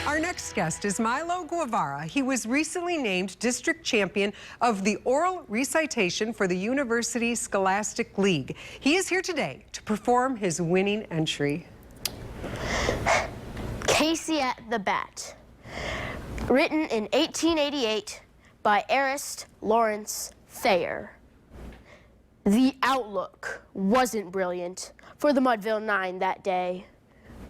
Our next guest is Milo Guevara. He was recently named district champion of the oral recitation for the University Scholastic League. He is here today to perform his winning entry. Casey at the Bat, written in 1888 by Arist Lawrence Thayer. The outlook wasn't brilliant for the Mudville Nine that day.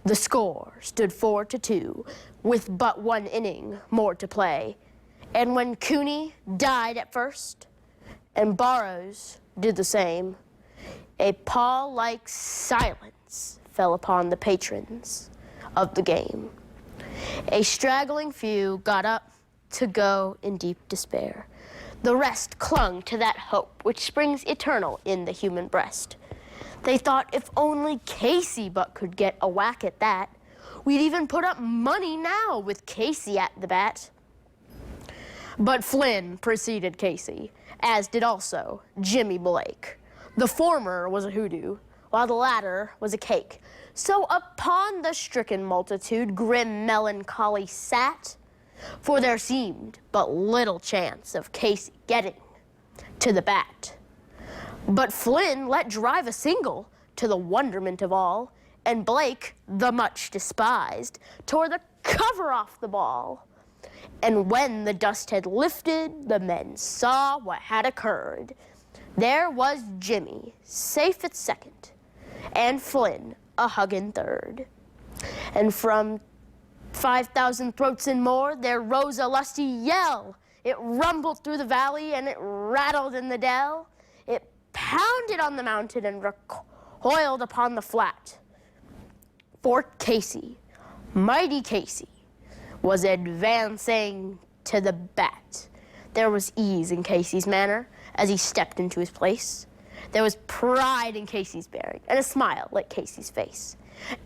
The score stood 4-2 with but one inning more to play. And when Cooney died at first and Burrows did the same, a pall-like silence fell upon the patrons of the game. A straggling few got up to go in deep despair. The rest clung to that hope which springs eternal in the human breast. They thought if only Casey but could get a whack at that, we'd even put up money now with Casey at the bat. But Flynn preceded Casey, as did also Jimmy Blake. The former was a hoodoo, while the latter was a cake. So upon the stricken multitude grim melancholy sat, for there seemed but little chance of Casey getting to the bat. But Flynn let drive a single, to the wonderment of all, and Blake, the much despised, tore the cover off the ball. And when the dust had lifted, the men saw what had occurred. There was Jimmy, safe at second, and Flynn, a huggin' third. And from 5,000 throats and more, there rose a lusty yell. It rumbled through the valley, and it rattled in the dell. It pounded on the mountain and recoiled upon the flat. For Casey, mighty Casey, was advancing to the bat. There was ease in Casey's manner as he stepped into his place. There was pride in Casey's bearing and a smile lit Casey's face.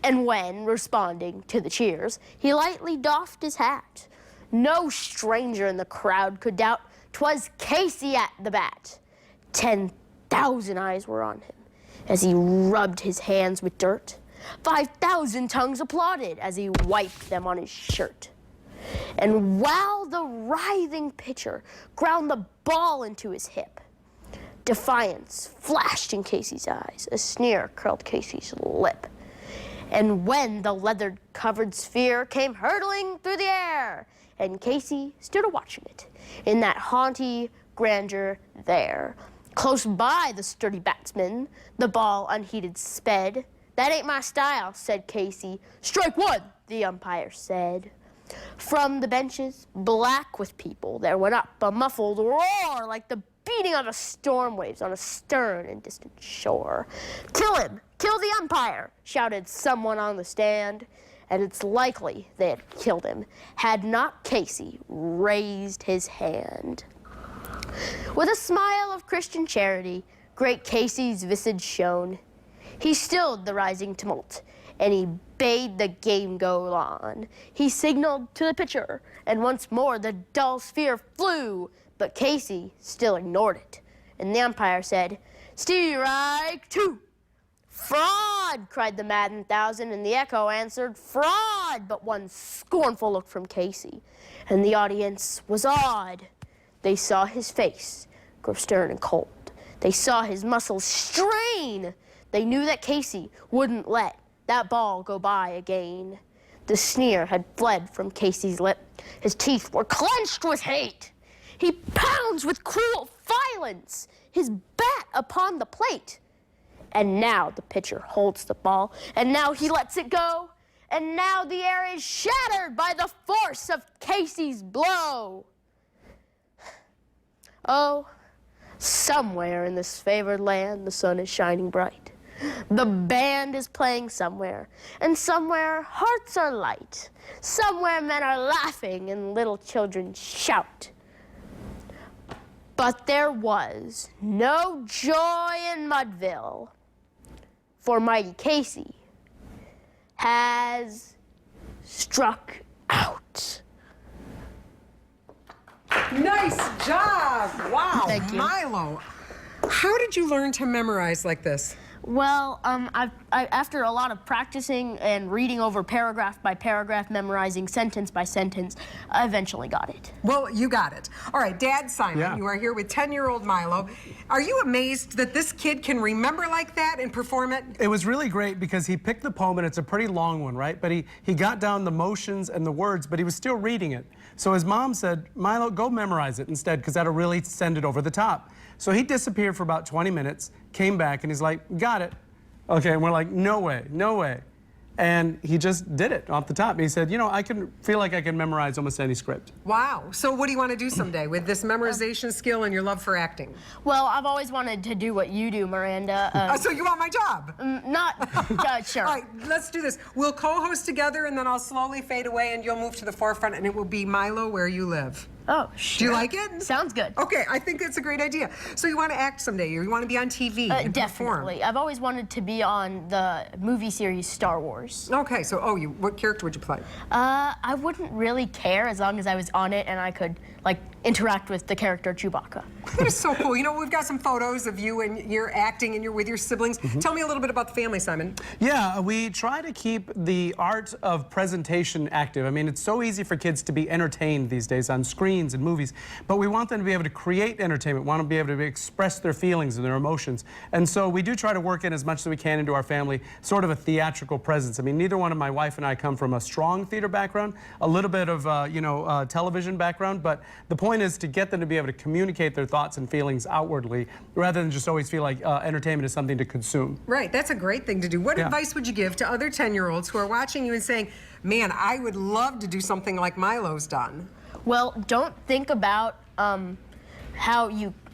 And when, responding to the cheers, he lightly doffed his hat, no stranger in the crowd could doubt 'twas Casey at the bat. 10,000 eyes were on him as he rubbed his hands with dirt. 5,000 tongues applauded as he wiped them on his shirt. And while the writhing pitcher ground the ball into his hip, defiance flashed in Casey's eyes, a sneer curled Casey's lip. And when the leather-covered sphere came hurtling through the air, and Casey stood a-watching it in that haughty grandeur there, close by the sturdy batsman, the ball unheeded sped. "That ain't my style," said Casey. "Strike one," the umpire said. From the benches, black with people, there went up a muffled roar like the beating of a storm waves on a stern and distant shore. "Kill him! Kill the umpire!" shouted someone on the stand. And it's likely they had killed him had not Casey raised his hand. With a smile of Christian charity, great Casey's visage shone. He stilled the rising tumult, and he bade the game go on. He signaled to the pitcher, and once more the dull sphere flew, but Casey still ignored it, and the umpire said, "Strike two." "Fraud!" cried the maddened thousand, and the echo answered, "Fraud!" But one scornful look from Casey, and the audience was awed. They saw his face grow stern and cold. They saw his muscles strain. They knew that Casey wouldn't let that ball go by again. The sneer had fled from Casey's lip. His teeth were clenched with hate. He pounds with cruel violence his bat upon the plate. And now the pitcher holds the ball, and now he lets it go, and now the air is shattered by the force of Casey's blow. Oh, somewhere in this favored land the sun is shining bright. The band is playing somewhere, and somewhere hearts are light. Somewhere men are laughing and little children shout. But there was no joy in Mudville, for mighty Casey has struck out. Nice job! Wow, Thank you. Milo, how did you learn to memorize like this? Well, after a lot of practicing and reading over paragraph by paragraph, memorizing sentence by sentence, I eventually got it. Well, you got it. All right, Dad Simon, you are here with 10-year-old Milo. Are you amazed that this kid can remember like that and perform it? It was really great because he picked the poem, and it's a pretty long one, right? But he got down the motions and the words, but he was still reading it. So his mom said, Milo, go memorize it instead, because that'll really send it over the top. So he disappeared for about 20 minutes, came back, and he's like, got it. Okay, and we're like, no way, no way. And he just did it off the top. He said, you know, I can feel like I can memorize almost any script. Wow. So what do you want to do someday with this memorization skill and your love for acting? Well, I've always wanted to do what you do, Miranda. So you want my job? Sure. All right, let's do this. We'll co-host together, and then I'll slowly fade away, and you'll move to the forefront, and it will be Milo, Where You Live. Oh, sure. Do you like it? Sounds good. Okay, I think that's a great idea. So you want to act someday? You want to be on TV and definitely. perform? I've always wanted to be on the movie series Star Wars. Okay, so what character would you play? I wouldn't really care as long as I was on it and I could like interact with the character Chewbacca. That is so cool. You know, we've got some photos of you and you're acting and you're with your siblings. Tell me a little bit about the family, Simon. Yeah, we try to keep the art of presentation active. I mean, it's so easy for kids to be entertained these days on screens and movies, but we want them to be able to create entertainment, want to be able to express their feelings and their emotions. And so we do try to work in as much as we can into our family, sort of a theatrical presence. I mean, neither one of my wife and I come from a strong theater background, a little bit of, television background, but the point is to get them to be able to communicate their thoughts and feelings outwardly rather than just always feel like entertainment is something to consume. Right, that's a great thing to do. What advice would you give to other 10-year-olds who are watching you and saying, man, I would love to do something like Milo's done? Well, don't think about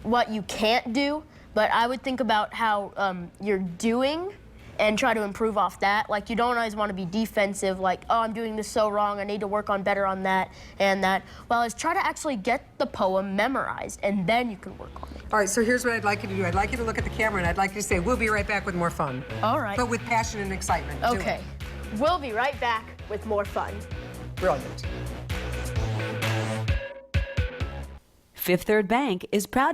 what you can't do, but I would think about how you're doing and try to improve off that. Like, you don't always want to be defensive, like, oh, I'm doing this so wrong, I need to work on better on that and that. Well, is try to actually get the poem memorized, and then you can work on it. All right, so here's what I'd like you to do. I'd like you to look at the camera, and I'd like you to say, we'll be right back with more fun. All right. But with passion and excitement. Do Okay. it. We'll be right back with more fun. Brilliant. Fifth Third Bank is proud